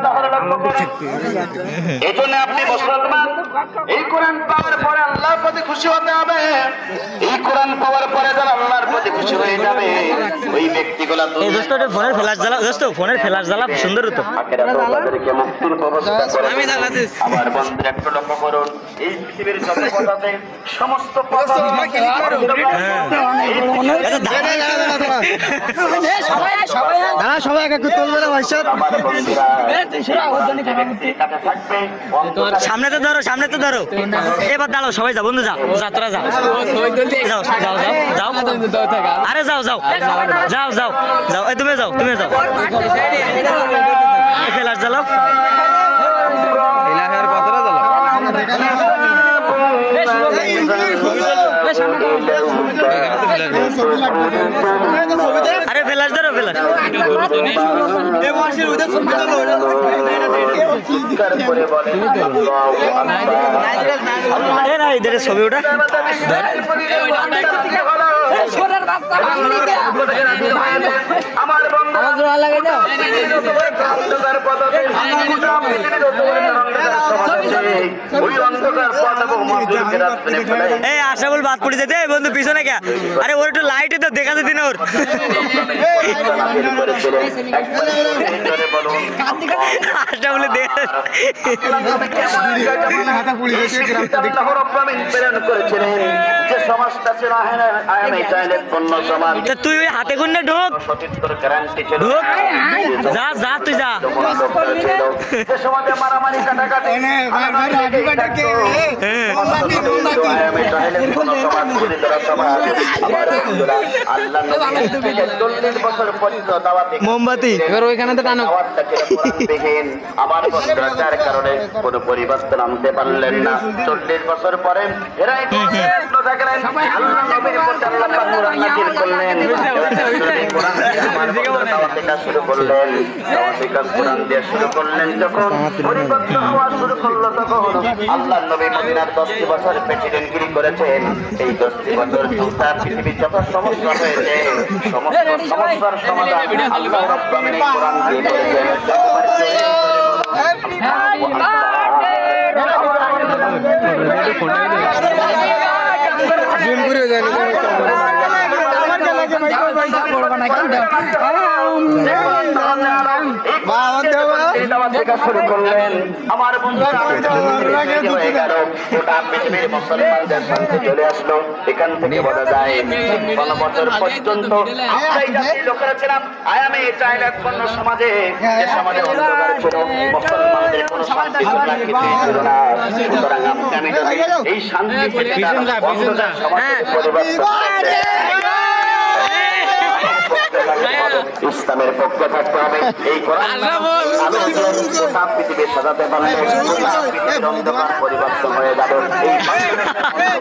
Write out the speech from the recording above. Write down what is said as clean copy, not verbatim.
তাহলে লক্ষ্য করুন। এই জন্য আপনি মুসলমান, এই কোরআন পাওয়ার পরে আল্লাহর প্রতি খুশি হতে হবে। এই কোরআন পাওয়ার পরে যারা আল্লাহর প্রতি খুশি হয়ে যাবে ওই ব্যক্তিগুলো ফোনের ফ্ল্যাশ জ্বালা দোস্ত, ফোনের ফ্ল্যাশ জ্বালা সুন্দর হতো। তাদেরকে মুক্তির ব্যবস্থা করে। আমার বন্ধু একটু লক্ষ্য করুন, এই পৃথিবীর যত পদার্থে সমস্ত সবাই এক একটু তুলবে না ভাই সাহেব। সামনে তো ধরো, সামনে তো ধরো। এবার দাঁড়াও, সবাই যাও, বন্ধু যাও, যাত্রা যাও, যাও যাও যাও যাও, আরে যাও যাও যাও যাও যাও, এই তুমি যাও, তুমি যাও, ফ্ল্যাশ জ্বালাও। আরে ফ্ল্যাশ ধরো, ফ্ল্যাশ। ছবি ওটা আশাবুল বাদ পড়ে যেতে বন্ধু পিছনে কে? আরে ওর একটু লাইটে তো দেখা যেত না ওর। আশাবুল তুই ওই হাতে গুন্ডে ঢোক ঢোক, যা যা তুই যা। মারামারি কাটাকাটি মোমবাতি এবার ওইখানে তো টানো। আমার যার কারণে কোন পরিবর্তন আনতে পারলেন না। 40 বছর পরে এরাই শুরু করলেন, কোরআন দিয়ে শুরু করলেন। যখন পরিবর্তন হওয়া শুরু করলো তখন আল্লাহ নবী মদিনার 10 বছর প্রেসিডেন্টগিরি করেছেন। এই 10 বছর দুটা পৃথিবীর যত সমস্যা হয়েছে সমস্ত সমস্যার সমাধান আল্লাহ রাব্বুল আলামিন কোরআন দিয়ে করেছেন। শুরু করলেন আমার বন্ধু হয়ে গেল, গোটা পৃথিবীর মুসলমানদের শান্তি চলে আসলো। এখান থেকে বোঝা যায় 50 বছর পর্যন্ত লোকেরা ছিলাম আয়ামে চাইলাপন্ন সমাজে, যে সমাজে অন্ধকার ছিল, মুসলমানদের কোনো শান্তি ছিল না। সুতরাং আমি যদি এই শান্তি ইসলামের পক্ষে থাকতে হবে। এই পৃথিবী সাজাতে পারলে অন্ধকার পরিবর্তন হয়ে যাবে। এই